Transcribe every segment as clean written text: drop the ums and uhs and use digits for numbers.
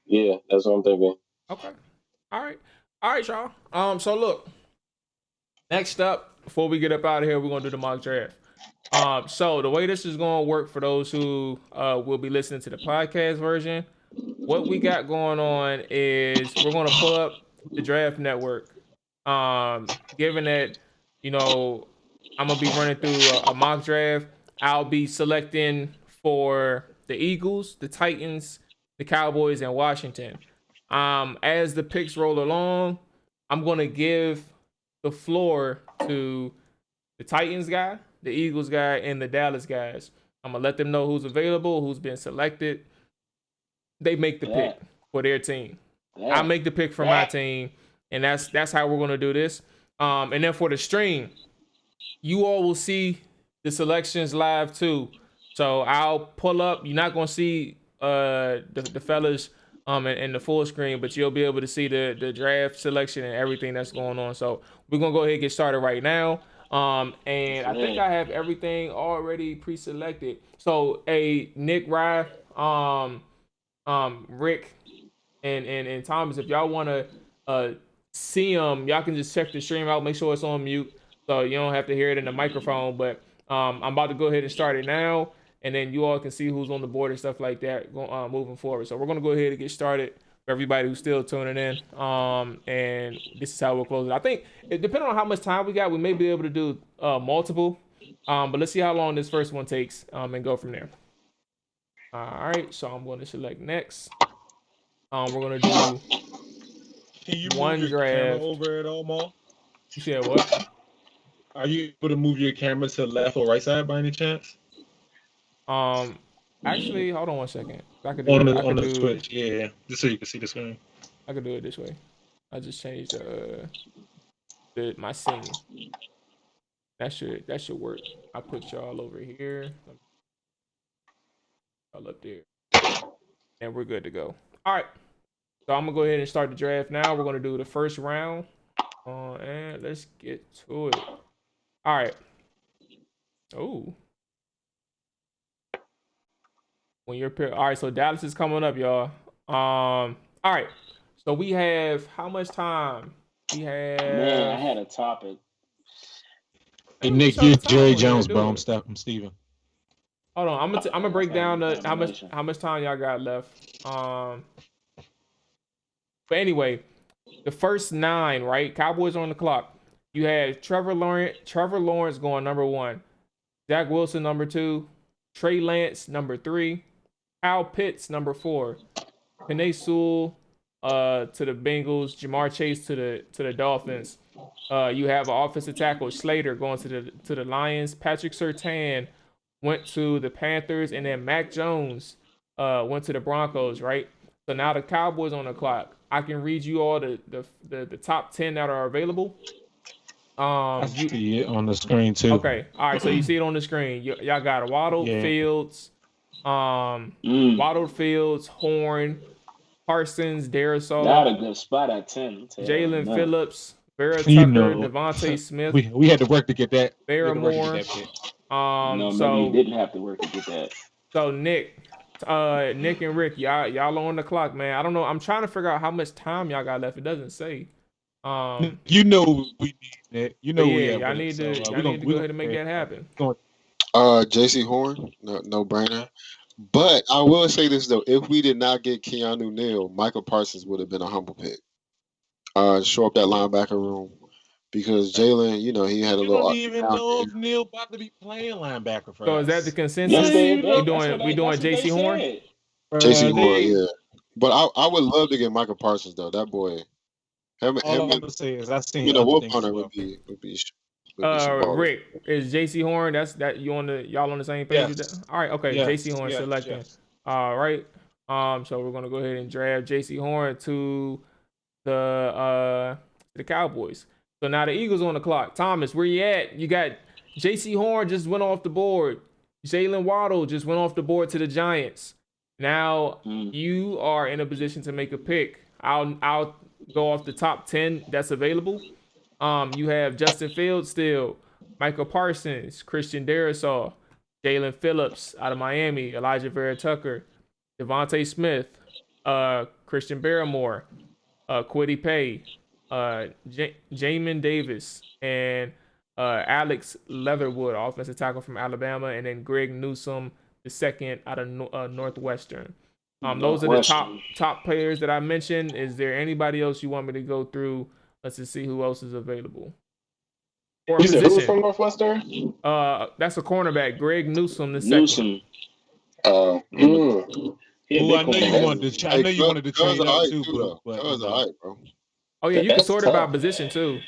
Yeah, that's what I'm thinking. Okay. All right, y'all. So look, next up, before we get up out of here, we're gonna do the mock draft. So the way this is gonna work for those who will be listening to the podcast version, what we got going on is we're gonna pull up the draft network. Given that, you know, I'm gonna be running through a mock draft, I'll be selecting for the Eagles, the Titans, the Cowboys, and Washington. As the picks roll along, I'm gonna give the floor to the Titans guy, the Eagles guy, and the Dallas guys. I'm gonna let them know who's available, who's been selected. They make the pick That, for their team. I that, make the pick for my that. team, and that's how we're gonna do this. And then for the stream, you all will see the selections live too. So I'll pull up. You're not gonna see the fellas in the full screen, but you'll be able to see the draft selection and everything that's going on. So we're gonna go ahead and get started right now. And I think Yeah. I have everything already pre-selected. So a Nick Rye, Rick, and Thomas, if y'all wanna see them, y'all can just check the stream out. Make sure it's on mute, so you don't have to hear it in the microphone. But I'm about to go ahead and start it now, and then you all can see who's on the board and stuff like that moving forward. So we're gonna go ahead and get started for everybody who's still tuning in. And this is how we'll close it. I think depending on how much time we got, we may be able to do multiple. But let's see how long this first one takes, and go from there. All right, so I'm going to select next. We're gonna do Can you move one your camera draft. over at all, Maul? You said what? Are you able to move your camera to the left or right side by any chance? Um, actually, hold on one second. I could do On it. the on the Twitch, yeah, just so you can see the screen. I could do it this way. I just changed my scene. That should work. I put y'all over here. Y'all up there, and we're good to go. All right. So I'm gonna go ahead and start the draft now. We're gonna do the first round. And let's get to it. All right. Oh, when you're pick. All right. So Dallas is coming up, y'all. All right. So we have how much time? We Man, I have. had a topic. Hey Hey, we Nick, start you're the time Jerry on here. Jones, Do bro. I'm it. Steph. I'm Steven. Hold on. I'm gonna break Okay, down the combination. how much time y'all got left. But anyway, the first nine, right? Cowboys on the clock. You had Trevor Lawrence going number one, Zach Wilson number two, Trey Lance number three, Kyle Pitts number four, Penei Sewell to the Bengals, Jamar Chase to the Dolphins. You have an offensive tackle Slater going to the Lions. Patrick Surtain went to the Panthers, and then Mac Jones went to the Broncos. Right. So now the Cowboys on the clock. I can read you all the top 10 that are available. I You see it on the screen too. okay? All right. So you see it on the screen. Y'all got Waddle, Yeah. Fields, Mm, Waddle, Fields, Horn, Parsons, not Darisaw, a good spot at 10. I'll tell you that right Jalen now. Phillips, Vera You Tucker, know, Devontae Smith, we had to work to get that. We had to work to get Barrymore. that pick. No, maybe you So didn't have to work to get that. Nick, Nick and Rick, y'all on the clock, man. I don't know. I'm trying to figure out how much time y'all got left. It doesn't say. You know we need it. You But know we yeah, have with it. So y'all need to we go gonna ahead and make figure that it out. happen. Going, JC Horn, no brainer. But I will say this though: if we did not get Keanu Neal, Michael Parsons would have been a humble pick. Show up that linebacker room because Jalen, he had a you little don't up and even down know game. if Neil about to be playing linebacker for So is that the us. You Yes, don't consensus? even know. We doing that's what they J.C. Horn? said. JC Horn, They yeah. But I would love to get Michael Parsons though. That boy, all him I'm and gonna say is I've him seen and a other Wolf things as Hunter well. would be some ballers. Rick, is J.C. Horn? That's you on the y'all on the same page with that? Yes. All right, okay. J.C. Yes. Horn Yes. selecting. Yes. All right. So we're gonna go ahead and draft J.C. Horn to the Cowboys. So now the Eagles on the clock. Thomas, where you at? You got J.C. Horn just went off the board. Jalen Waddle just went off the board to the Giants. Now Mm. you are in a position to make a pick. I'll go off the top 10 that's available. You have Justin Fields still, Michael Parsons, Christian Darisaw, Jalen Phillips out of Miami, Elijah Vera Tucker, Devontae Smith, Christian Barrymore, Kwity Paye, Jamin Davis, and Alex Leatherwood, offensive tackle from Alabama, and then Greg Newsome, the second out of Northwestern. Those are the top players that I mentioned. Is there anybody else you want me to go through? Let's just see who else is available. You said who's from Northwestern? That's a cornerback, Greg Newsome, the second. I know you wanted to. I know you wanted to trade up too, but that was alright, bro. Oh yeah, you can sort it by position too.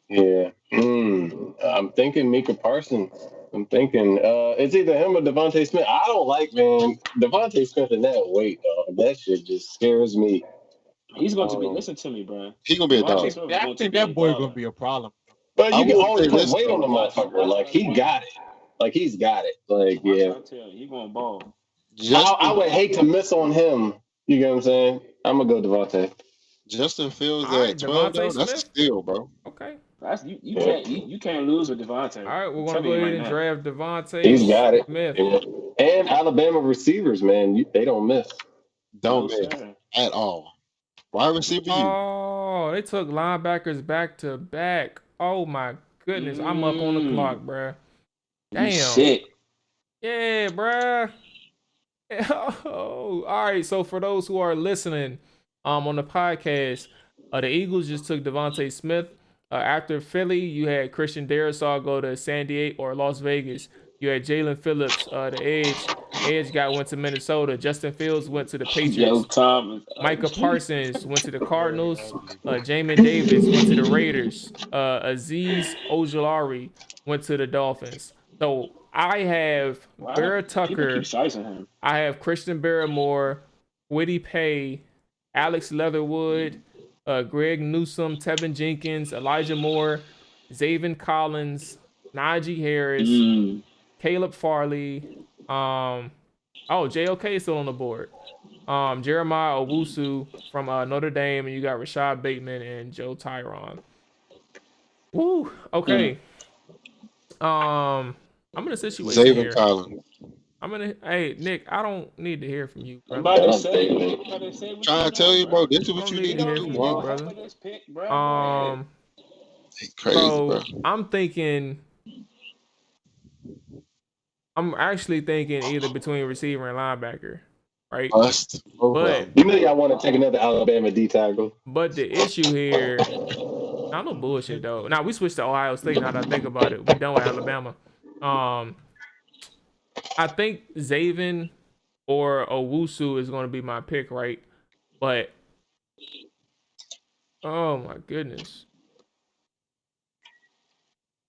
Yeah. I'm thinking Micah Parsons. I'm thinking it's either him or Devontae Smith. I don't like, man, Devontae Smith in that weight, dog. That shit just scares me. He's going to be. Listen to me, bro. He's gonna be a dog. I think that boy gonna be a problem. But you can always put weight on the motherfucker. Like he got it. Like he's got it. Like yeah. I tell you, he going ball. I would hate to miss on him. You get what I'm saying? I'm gonna go Devontae. Justin Fields at 12, though, that's a steal, bro. Okay. That's you can't lose with Devontae. All right, we're gonna go ahead and draft Devontae. He's got it. Smith. And Alabama receivers, man, they don't miss. Don't miss at all. Wide receiver. Oh, they took linebackers back to back. Oh my goodness, I'm up on the clock, bruh. Damn. Shit. Yeah, bruh. Oh, all right. So for those who are listening, on the podcast, the Eagles just took Devontae Smith. After Philly, you had Christian Darrisaw go to San Diego or Las Vegas. You had Jalen Phillips, the edge. Edge guy went to Minnesota. Justin Fields went to the Patriots. Micah Parsons went to the Cardinals. Jamin Davis went to the Raiders. Azeez Ojulari went to the Dolphins. So I have Barrett Tucker. I have Christian Barrymore, Kwity Paye, Alex Leatherwood, Greg Newsome, Tevin Jenkins, Elijah Moore, Zaven Collins, Najee Harris, Caleb Farley. JOK is still on the board. Jeremiah Owusu from Notre Dame, and you got Rashad Bateman and Joe Tyron. Woo. Okay. I'm in a situation here. Zaven Collins. Hey, Nick, I don't need to hear from you, bro. Trying to tell you, bro, this is what you need to do, brother. Crazy, bro. I'm actually thinking either between receiver and linebacker, right? But you know y'all want to take another Alabama D tackle. But the issue here, I no bullshit though. Now we switched to Ohio State. Now that I think about it, we done with Alabama. I think Zaven or Owusu is going to be my pick, right? But oh my goodness,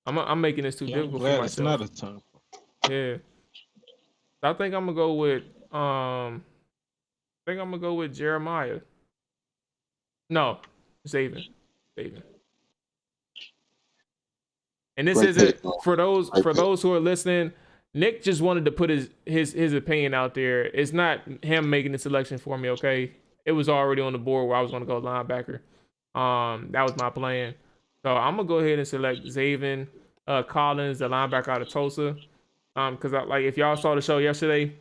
I'm making this too difficult for myself. It's not a time. Yeah, I think I'm gonna go with Jeremiah. No, Zaven. And this isn't for those who are listening. Nick just wanted to put his opinion out there. It's not him making the selection for me, okay? It was already on the board where I was going to go linebacker. That was my plan. So I'm going to go ahead and select Zaven Collins, the linebacker out of Tulsa. Because if y'all saw the show yesterday,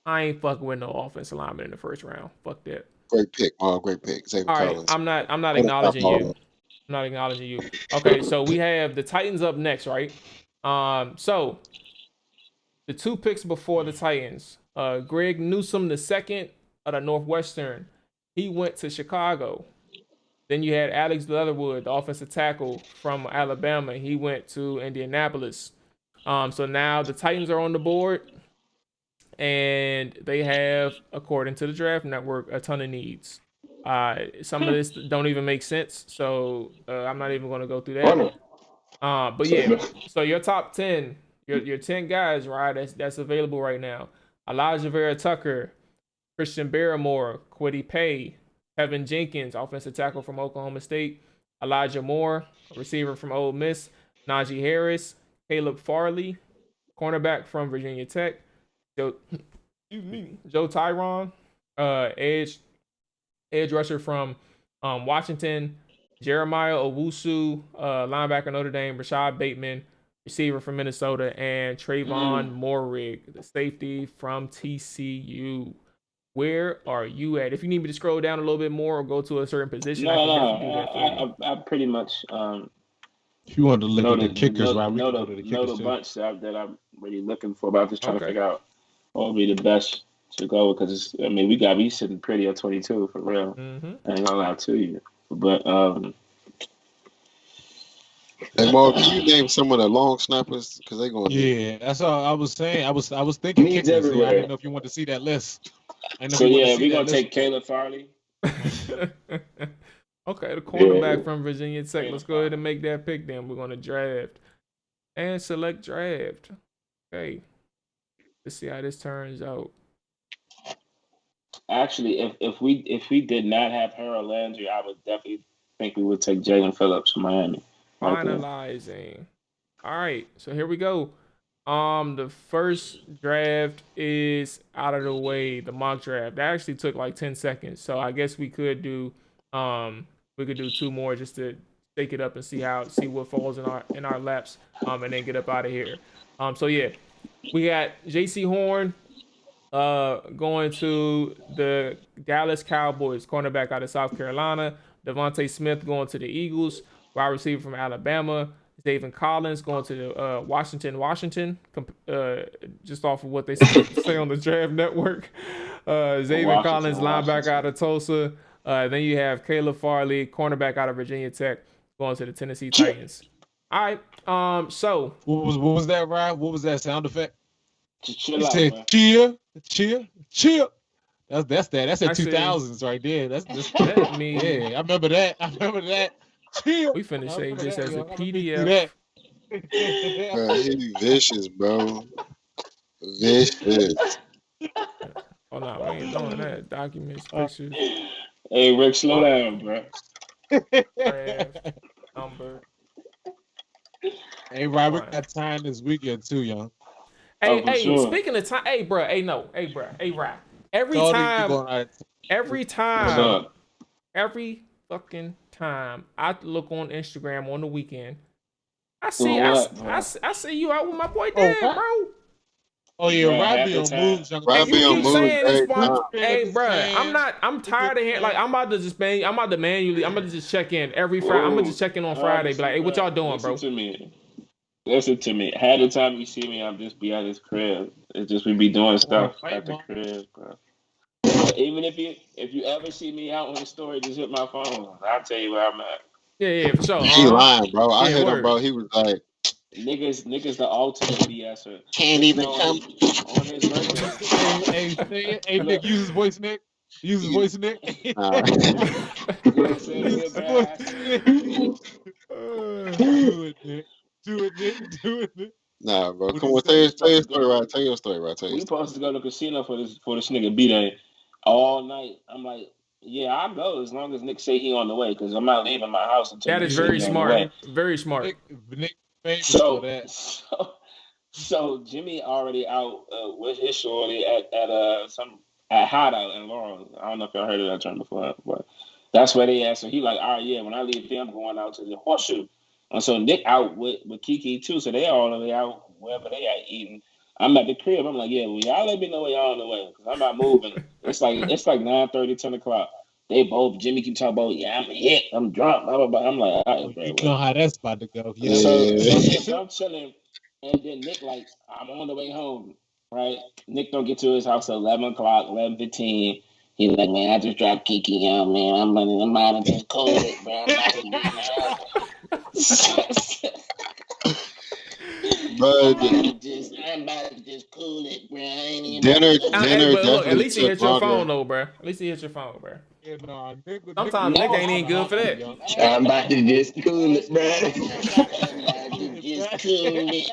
I ain't fucking with no offensive lineman in the first round. Fuck that. Great pick. Great pick. Zaven Collins. I'm not acknowledging you. I'm not acknowledging you. Okay, so we have the Titans up next, right? So the two picks before the Titans, Greg Newsome the second out of Northwestern, he went to Chicago. Then you had Alex Leatherwood, the offensive tackle from Alabama. He went to Indianapolis. So now the Titans are on the board, and they have, according to the Draft Network, a ton of needs. Some of this don't even make sense, so I'm not even going to go through that. But yeah, so your top 10, your 10 guys, right? That's available right now. Elijah Vera Tucker, Christian Barrymore, Kwity Paye, Tevin Jenkins, offensive tackle from Oklahoma State, Elijah Moore, receiver from Ole Miss, Najee Harris, Caleb Farley, cornerback from Virginia Tech, Joe Tyron, edge rusher from Washington, Jeremiah Owusu, linebacker Notre Dame, Rashad Bateman, receiver from Minnesota, and Trayvon Moehrig, the safety from TCU. where are you at? If you need me to scroll down a little bit more or go to a certain position, I can definitely do that for you. I pretty much If you want to look know at the kickers, right? We know can go to the the kickers too. bunch that I'm really looking for, but I'm just trying to Okay. figure out what would be the best to go because I mean we sitting pretty at 22 for real. Mm-hmm. I ain't gonna lie to you, but Hey, Mark, can you name some of the long snappers? Because they going. Yeah, that's all I was saying. I was thinking Needs kickers. Yeah, I everywhere. didn't know if you want to see that list. I know so if you want yeah, to see we that gonna list. take Caleb Farley. Okay, the cornerback Yeah. from Virginia Tech. Let's go ahead and make that pick then. We're going to draft and select draft. Okay. Let's see how this turns out. Actually, if we did not have Harold Landry, I would definitely think we would take Jalen Phillips from Miami. Right there. Finalizing. All right, so here we go. The first draft is out of the way. The mock draft. That actually took like 10 seconds. So I guess we could do two more just to take it up and see what falls in our laps. And then get up out of here. So yeah, we got J.C. Horn going to the Dallas Cowboys, cornerback out of South Carolina. Devontae Smith going to the Eagles, wide receiver from Alabama. David Collins going to the Washington, just off of what they say on the Draft Network. Xavier Collins, linebacker out of Tulsa. Then you have Caleb Farley, cornerback out of Virginia Tech, going to the Tennessee Titans. All right. So what was that, Ryan? What was that sound effect? Chill He out, said, man. cheer. That's that 2000s right there. That's let me. Yeah, I remember that. Cheer. We finna save this as a Y'all gotta do PDF. that. Bro, he vicious, bro. Vicious. Oh no, we ain't doing that. Documents, pictures, Hey, Rick, slow down, bro. draft, number. Hey, Robert, we got time this weekend too, young. Hey, for sure. Speaking of time, hey, bro, hey, Rob. Every fucking time I look on Instagram on the weekend, I see you out with my boy Dan, bro. Oh yeah, Bro, Rob be on moves, young. Rob be on moves every time. Hey, bro, I'm tired of hearing. Like, I'm about to just check in every Friday. I'm gonna just check in on Friday. Be like, hey, what y'all doing, bro? Listen to me. Half the time you see me, I'm just be at his crib. It's just we be doing stuff at the crib, bro. Even if you ever see me out on the story, just hit my phone. I'll tell you where I'm at. Yeah, for sure. He lying, bro. I hit him, word. bro. He was like, niggas the ultimate BSer. Can't even come on his birthday. Hey, Nick, use his voice, Nick. Use his voice, Nick. Do it, Nick. Nah, bro. Come on, tell your story, right? Tell your story, right? We supposed to go to the casino for this nigga B-Day all night. I'm like, yeah, I'll go as long as Nick say he on the way, because I'm not leaving my house until that is very smart. Very smart. Nick So Jimmy already out with his shorty at Hideout in Laurel. I don't know if y'all heard of that term before, but that's where they at. So he like, all right, yeah, when I leave here, I'm going out to the Horseshoe. And so Nick out with Kiki too. So they all the way out wherever they at eating. I'm at the crib. I'm like, yeah, well, y'all let me know when y'all on the way, because I'm not moving. it's like 9:30, 10 o'clock. They both, Jimmy keep talking about, yeah, I'm hit, I'm drunk, blah, blah, blah. I'm like, all right, bro. You know how that's about to go. Yeah. So I'm chilling. And then Nick, like, I'm on the way home, right? Nick don't get to his house at 11 o'clock, 11:15. He's like, man, I just dropped Kiki out, man. I'm out of this COVID, bro. I'm about to get my But I'm about to just cool it, bro. Dinner. Look, at least he hit your phone, though, bro. At least he hit your phone, bro. Yeah, no, Sometimes Nick ain't even good for that. I'm about to just cool it, bro. Just cool it.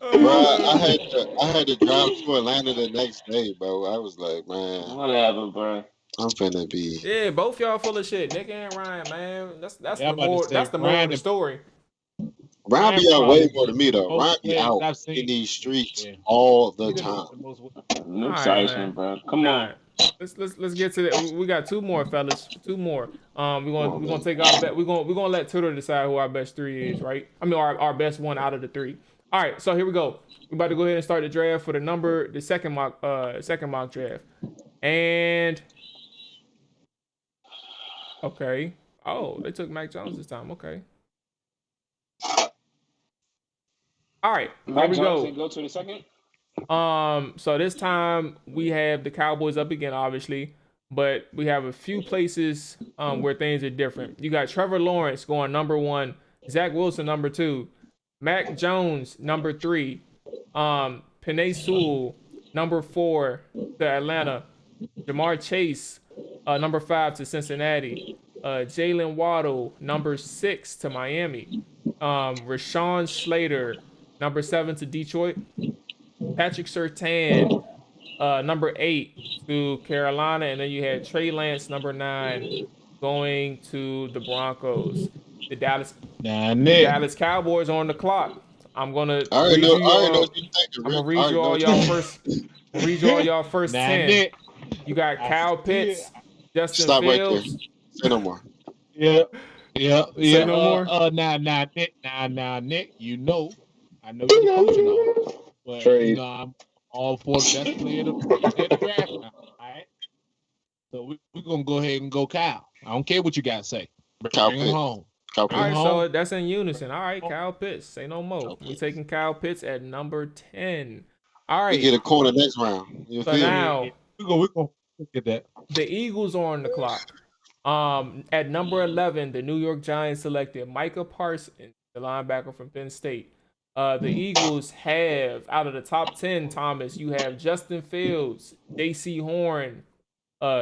Bro, I had to drive to Atlanta the next day, bro. I was like, man, whatever, bro. I'm finna be. Yeah, both y'all full of shit. Nick and Ryan, man. That's the moral of the story. Ryan be out way more than me though. Ryan be out in these streets all the time. No exciting, bro. Come on. Let's get to that. We got two more, fellas. Two more. We're gonna take our bet. We're gonna let Twitter decide who our best three is, right? I mean, our best one out of the three. All right, so here we go. We're about to go ahead and start the draft for the second mock draft. And okay. Oh, they took Mac Jones this time. Okay. All right. Here Mac we Jones go. didn't go to the second. So this time we have the Cowboys up again, obviously, but we have a few places where things are different. You got Trevor Lawrence going number 1, Zach Wilson number 2, Mac Jones number 3, Penei Sewell number 4 to Atlanta, Jamar Chase number 5 to Cincinnati, Jalen Waddle number 6 to Miami, Rashawn Slater number 7 to Detroit, Patrick Surtain, number 8 to Carolina, and then you had Trey Lance, number 9, going to the Broncos. The Dallas Cowboys are on the clock. I'm gonna I already read know. you I already know your. what you're thinking, I'm gonna Rick. I read already you know all what y'all you're first. Read you all y'all first 10. Nick. You got Kyle Pitts, Justin Stop right there. Fields. Say no more. Yeah. Say no more. Now, Nick, you know, I know you're the coach and all, but Trade. I'm all for the best player of the draft now. All right. So we're gonna go ahead and go Kyle. I don't care what you got to say. Kyle Bring him Pitts. home. Kyle All Pitts. right, home. so that's in unison. All right, Kyle Pitts. Say no more. Kyle We're Pitts. taking Kyle Pitts at number 10. All We right. get a corner next round. You So feel me? now We're gonna get that. the Eagles are on the clock. At number 11, the New York Giants selected Micah Parsons, the linebacker from Penn State. The Eagles have, out of the top 10, Thomas, you have Justin Fields, J.C. Horn,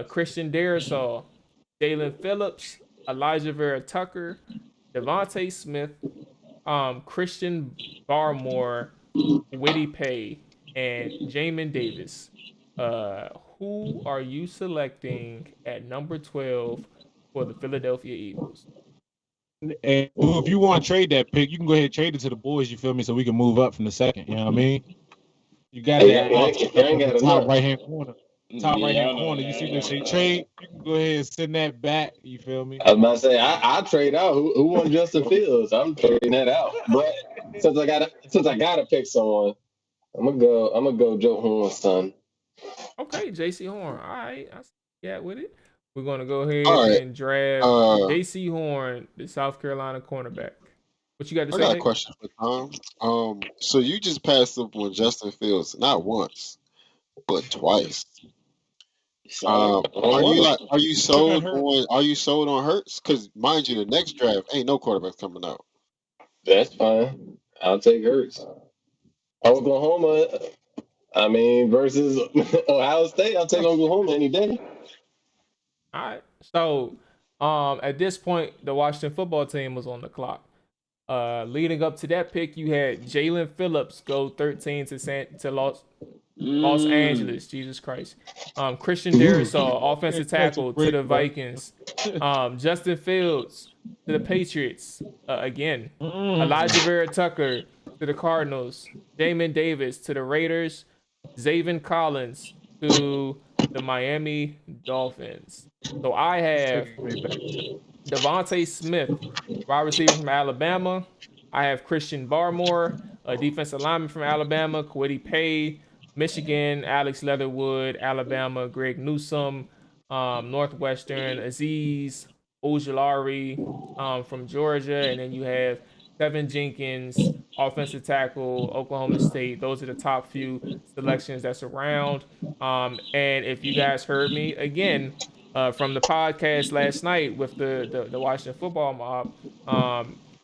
Christian Darrisaw, Jalen Phillips, Elijah Vera Tucker, Devontae Smith, Christian Barmore, Whitty Pay, and Jamin Davis. Who are you selecting at number 12 for the Philadelphia Eagles? And if you want to trade that pick, you can go ahead and trade it to the boys. You feel me? So we can move up from the second. You know what I mean? You got that top right hand corner. Top right hand corner. You see where say trade? You can go ahead and send that back. You feel me? I was about to say I trade out. Who won Justin Fields? I'm trading that out. But since I gotta pick someone, I'm gonna go Joe Horn's son. Okay, J.C. Horn. All right, I see with it. We're gonna go ahead and draft J.C. Horn, the South Carolina cornerback. What you got to say? I got a question for Tom. So you just passed up on Justin Fields not once, but twice. Are you sold on Hurts? Because mind you, the next draft ain't no quarterbacks coming out. That's fine. I'll take Hurts. Oklahoma, versus Ohio State, I'll take Oklahoma any day. All right. So, at this point, the Washington football team was on the clock. Leading up to that pick, you had Jalen Phillips go 13 to Los Angeles. Jesus Christ. Christian Darrisaw, offensive tackle to the Vikings. Justin Fields to the Patriots again. Elijah Vera Tucker to the Cardinals. Jamin Davis to the Raiders. Zaven Collins to the Miami Dolphins. So I have Devontae Smith, wide receiver from Alabama. I have Christian Barmore, a defensive lineman from Alabama. Kwity Paye, Michigan. Alex Leatherwood, Alabama. Greg Newsome, Northwestern. Azeez Ojulari from Georgia. And then you have Kevin Jenkins, offensive tackle, Oklahoma State. Those are the top few selections that's around. And if you guys heard me again from the podcast last night with the Washington football mob,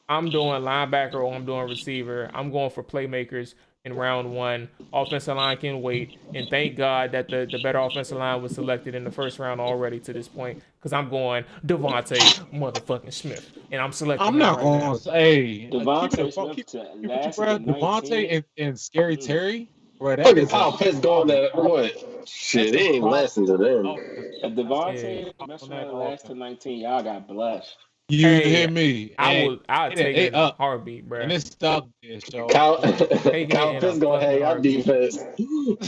I'm doing linebacker or I'm doing receiver. I'm going for playmakers in round 1. Offensive line can wait. And thank God that the better offensive line was selected in the first round already to this point. Because I'm going Devontae motherfucking Smith. And I'm selecting I'm not going to say Devontae Smith to last to 19. Devontae and Scary Terry. Look at Kyle Pitts going there. What? Shit, he ain't lasting to them. If Devontae Smith last to 19, y'all got blessed. You hear me? I'll take it in a heartbeat, bro. And it's stuck there, so Kyle Pitts going to hang out defense,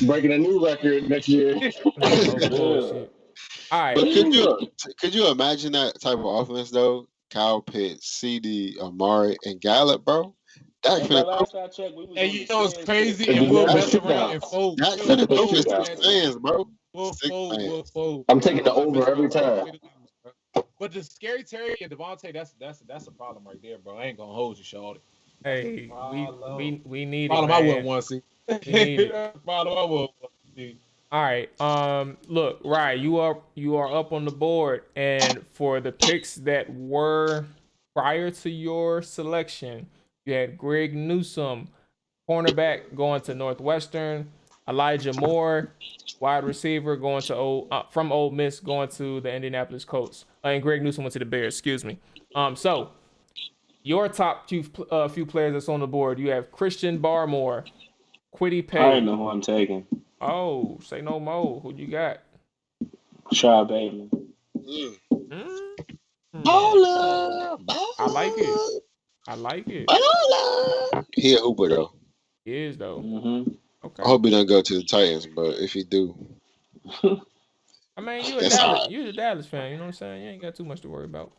breaking a new record next year. Bullshit. All right. But could you imagine that type of offense though? Kyle Pitts, CD, Amari, and Gallup, bro. Last I checked, we was you know it's crazy, and we'll mess around and fold. That's finna go for some fans, bro. We'll fold. I'm taking the over every time. But the Scary Terry and Devontae, that's a problem right there, bro. I ain't gonna hold you, shorty. Hey, we need it, Problem man. I wouldn't want to see. We need it. Problem I wouldn't want to see. All right. Look, Ryan, you are up on the board, and for the picks that were prior to your selection, you had Greg Newsome, cornerback, going to Northwestern. Elijah Moore, wide receiver, going to from Ole Miss, going to the Indianapolis Colts. And Greg Newsome went to the Bears. Excuse me. So your top few players that's on the board, you have Christian Barmore, Kwity Paye. I already know who I'm taking. Oh, say no more. Who you got? Shaw Bateman. Baller. I like it. I like it. Baller. He a hooper though. He is though. Mm-hmm. Okay. I hope he don't go to the Titans, but if he do, I mean, you're a Dallas fan. You know what I'm saying? You ain't got too much to worry about.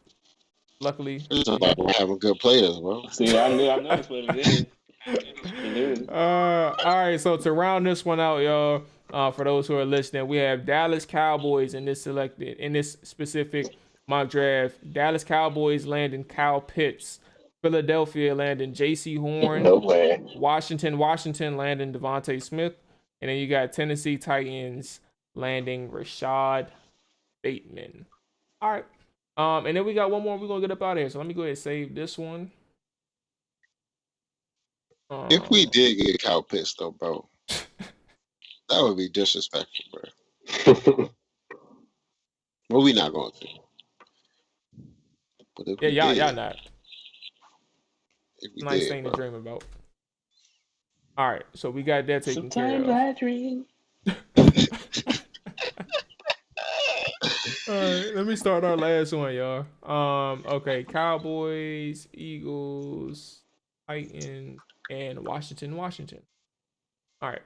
Luckily, it's about having good players, bro. See, I know that's what it is. All right, so to round this one out, y'all, for those who are listening, we have Dallas Cowboys in this specific mock draft. Dallas Cowboys landing Kyle Pitts. Philadelphia landing J.C. Horn. No way. Washington landing Devontae Smith. And then you got Tennessee Titans landing Rashad Bateman. All right. And then we got one more. We're going to get up out of here. So let me go ahead and save this one. If we did get Kyle Pitts, though, bro, that would be disrespectful, bro. Well, we not going to. But if we y'all did, not. If we Nice did, thing bro. to dream about. All right, so we got that taken care of. Sometimes I dream. All right, let me start our last one, y'all. Okay, Cowboys, Eagles, Titans, and Washington. All right,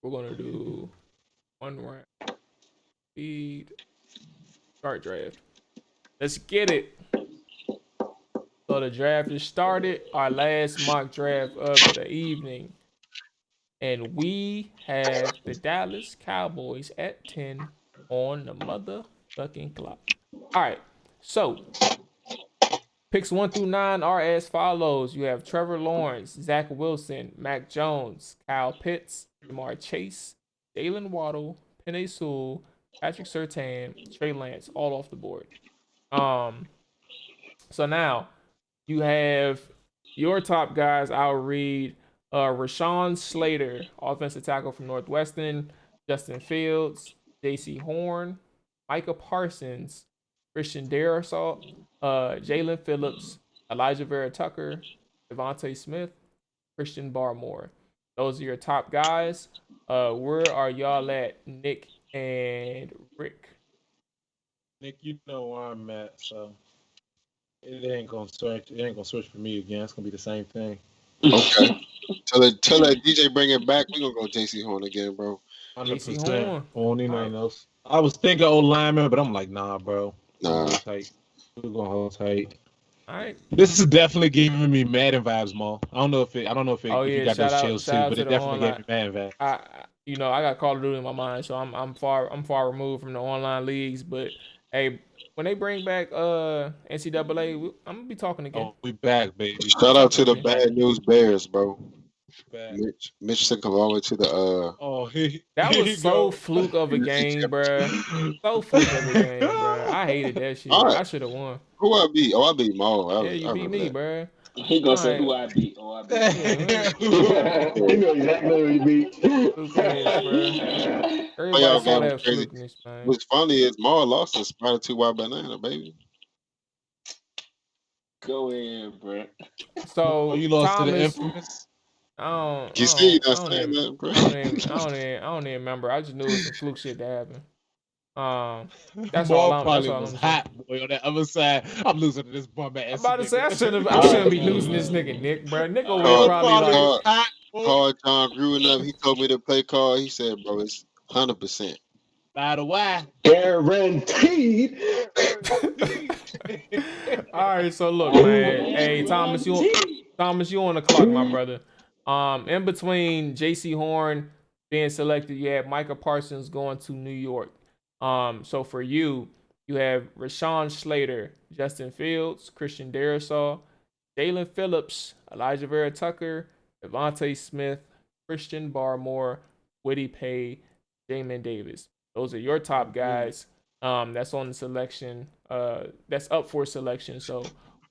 we're gonna do one round. Speed. Start draft. Let's get it. So the draft is started. Our last mock draft of the evening. And we have the Dallas Cowboys at 10 on the motherfucking clock. All right. So picks 1 through 9 are as follows. You have Trevor Lawrence, Zach Wilson, Mac Jones, Kyle Pitts, Jamar Chase, Jalen Waddle, Penei Sewell, Patrick Surtain, Trey Lance, all off the board. So now you have your top guys. I'll read Rashawn Slater, offensive tackle from Northwestern, Justin Fields, J.C. Horn, Micah Parsons, Christian Darrisaw, Jalen Phillips, Elijah Vera Tucker, Devontae Smith, Christian Barmore. Those are your top guys. Where are y'all at, Nick and Rick? Nick, you know where I'm at, so it ain't gonna switch. It ain't gonna switch for me again. It's gonna be the same thing. Okay. Tell that DJ bring it back. We gonna go J.C. Horn again, bro. 100%. On anything else. I was thinking old lineman, but I'm like, nah, bro. Nah. We're gonna hold tight. All right. This is definitely giving me Madden vibes, Mo. I don't know if you got those chills too, but it definitely gave me Madden vibes. I got Call of Duty in my mind, so I'm far removed from the online leagues. But hey, when they bring back NCAA, I'm gonna be talking again. Oh, we back, baby. Shout out to the Bad News Bears, bro. Back. Mitch took him all the way to the that was so fluke of a game, bro. So fluke of a game, bro. I hated that shit. Right. I should have won. Who I beat? Oh, I beat Mo. You beat me, bro. He gonna say who I beat. Oh, I beat. You know exactly who you beat. Flukiness, bro. Everybody saw that flukiness, man. What's funny is Mo lost in spite of 2 white banana, baby. Go ahead, bro. So you lost Thomas, to the infamous. I don't even remember. I just knew it was some fluke shit that happened. That's all I'm hot, boy, on that other side. I'm losing to this bum ass. I'm about to say I shouldn't be losing this nigga Nick, bro. Nick over here probably like hot. Carl John growing up, he told me to play card. He said, bro, it's 100%. By the way, guaranteed. All right, so look, man. Hey, Thomas, you on the clock, my brother. In between J.C. Horn being selected, you have Micah Parsons going to New York. So for you, you have Rashawn Slater, Justin Fields, Christian Darrisaw, Jalen Phillips, Elijah Vera Tucker, Devontae Smith, Christian Barmore, Woody Pay, Jamin Davis. Those are your top guys. That's on the selection. That's up for selection. So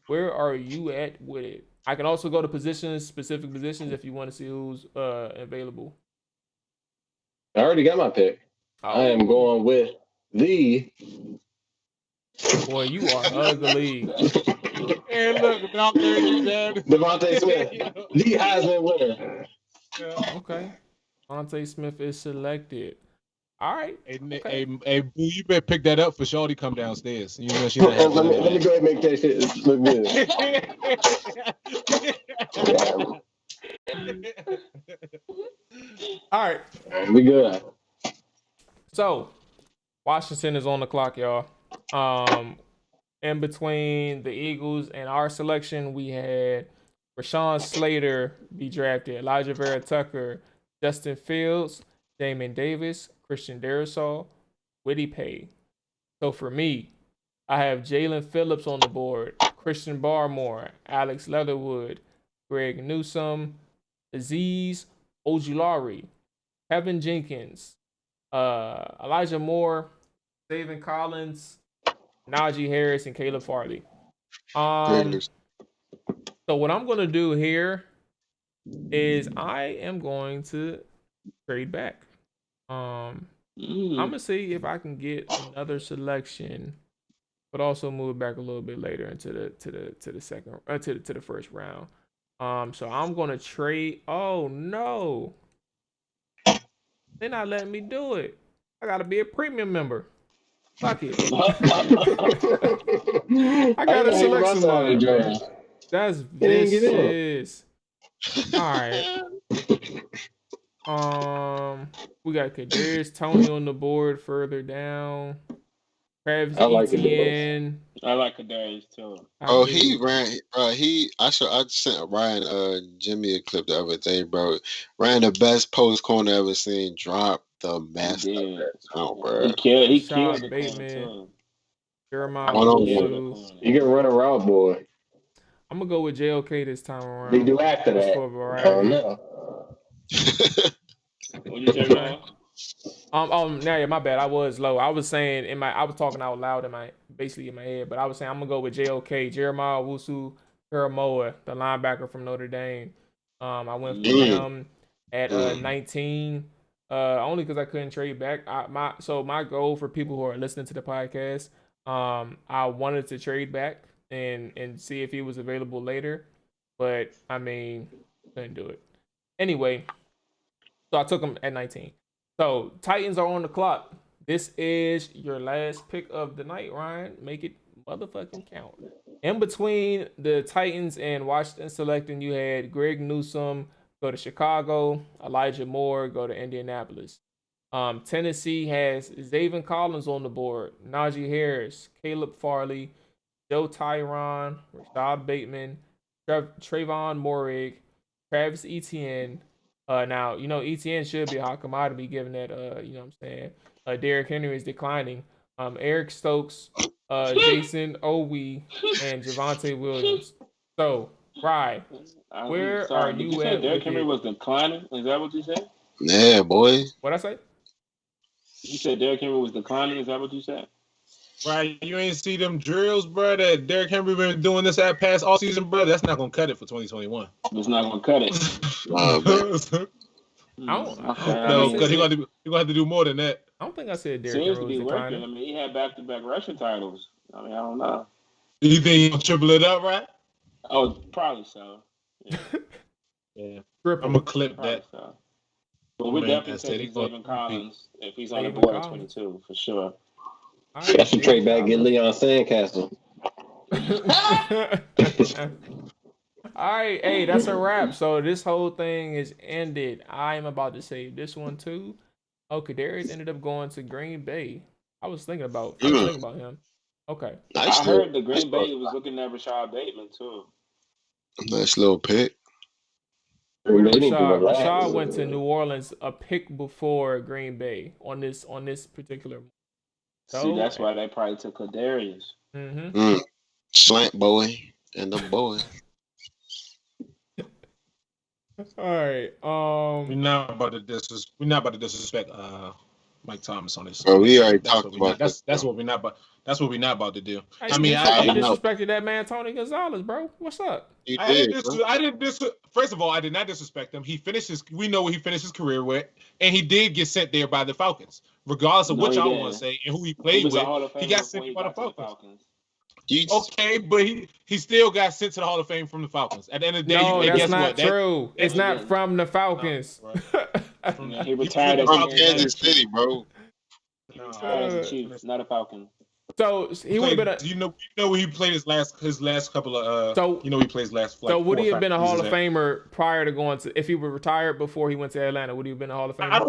where are you at with it? I can also go to positions, specific positions, if you want to see who's available. I already got my pick. I am going with the. Boy, you are ugly. And look, without dirty, man. Devontae Smith, the Heisman winner. Okay. Devontae Smith is selected. All right. Hey, Boo, you better pick that up for Shorty come downstairs. You know she let me go ahead and make that shit look good. All right. We good. So, Washington is on the clock, y'all. In between the Eagles and our selection, we had Rashawn Slater be drafted, Elijah Vera Tucker, Justin Fields, Jamin Davis, Christian Darrisaw, Woody Pay. So for me, I have Jalen Phillips on the board, Christian Barmore, Alex Leatherwood, Greg Newsome, Azeez Ojulari, Kevin Jenkins, Elijah Moore, David Collins, Najee Harris, and Caleb Farley. So what I'm going to do here is I am going to trade back. I'm gonna see if I can get another selection, but also move back a little bit later into the second to the first round. So I'm gonna trade. Oh no, they're not letting me do it. I gotta be a premium member. Fuck it. I gotta select someone. That's vicious. All right. We got Kadarius Toney on the board further down. Travis Etienne. I like Kadarius too. Oh, he ran. I sent Ryan Jimmy a clip the other day, bro. Ran the best post corner ever seen. Dropped the master. He killed the Bateman. too. Jeremiah. You can run a route, boy. I'm gonna go with JOK this time around. They do after that. For variety. No. What you say, man? Yeah, my bad. I was low. I was saying I was talking out loud in my head, but I was saying I'm gonna go with JOK, Jeremiah Wusu Karamoa, the linebacker from Notre Dame. I went for him at 19, only because I couldn't trade back. My goal for people who are listening to the podcast, I wanted to trade back and see if he was available later, but I mean, couldn't do it. Anyway, so I took him at 19. So Titans are on the clock. This is your last pick of the night, Ryan. Make it motherfucking count. In between the Titans and Washington selecting, you had Greg Newsome go to Chicago, Elijah Moore go to Indianapolis. Tennessee has Zaven Collins on the board, Najee Harris, Caleb Farley, Joe Tyron, Rashad Bateman, Trayvon Morig, Travis Etienne. Now, Etienne should be a hot commodity given that, what I'm saying, Derrick Henry is declining. Eric Stokes, Jason Owe, and Javonte Williams. So, Rye, where are you at? Derrick Henry was declining? Is that what you said? Yeah, boy. What'd I say? You said Derrick Henry was declining? Is that what you said? Right, you ain't see them drills, bro, that Derrick Henry been doing this at past all season, bro. That's not gonna cut it for 2021. It's not gonna cut it. No, because he's gonna have to do more than that. I don't think I said Derrick Henry was declining. working. I mean, he had back-to-back rushing titles. I mean, I don't know. Do you think he'll triple it up, right? Oh, probably so. Yeah. I'm gonna clip probably that. So. But we definitely take Zaven Collins if he's on the board at 22 for sure. I should trade back, get Leon Sandcastle. All right, hey, that's a wrap. So this whole thing is ended. I'm about to save this one too. Oh, Kadarius ended up going to Green Bay. I was thinking about him. Okay. I heard the Green Bay was looking at Rashad Bateman too. Nice little pick. Green Where Bay need to relax. Rashad went to New Orleans a pick before Green Bay on this particular. See, that's why they probably took Kadarius. Mm-hmm. Slant boy and the boy. All right. We're not about to disrespect Mike Thomas on this. Well, we already talked about that. That's what we're not about. That's what we're not about to do. Hey, I mean, you I disrespected that man, Tony Gonzalez, bro. What's up? I didn't. First of all, I did not disrespect him. We know what he finished his career with, and he did get sent there by the Falcons, regardless of what y'all want to say and who he played with. He got sent by the Falcons. Okay, but he still got sent to the Hall of Fame from the Falcons. At the end of the day, no, that's not true. It's not from the Falcons. No, he retired from Kansas City, bro. He retired as a Chief, not a Falcon. So he would have been. You know where he played his last couple of. He plays last. So would he have been a Hall of Famer prior to going to? If he were retired before he went to Atlanta, would he have been a Hall of Famer? I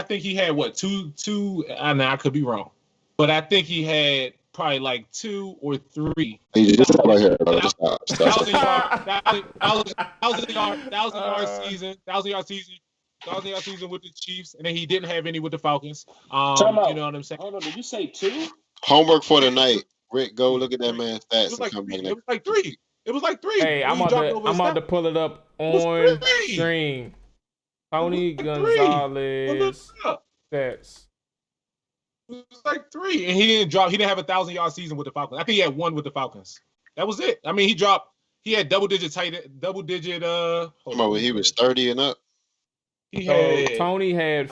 think he had what two. I could be wrong, but I think he had probably like 2 or 3. Just stop right here, bro. Just stop. 1,000-yard season with the Chiefs, and then he didn't have any with the Falcons. You know what I'm saying? Hold on, did you say 2? Homework for the night. Rick, go look at that man's stats. It was like 3. Hey, I'm about to pull it up on stream. Tony Gonzalez stats. It was like 3, and he didn't have a 1,000-yard season with the Falcons. I think he had 1 with the Falcons. That was it. I mean, he had double-digit. He was 30 and up. Tony had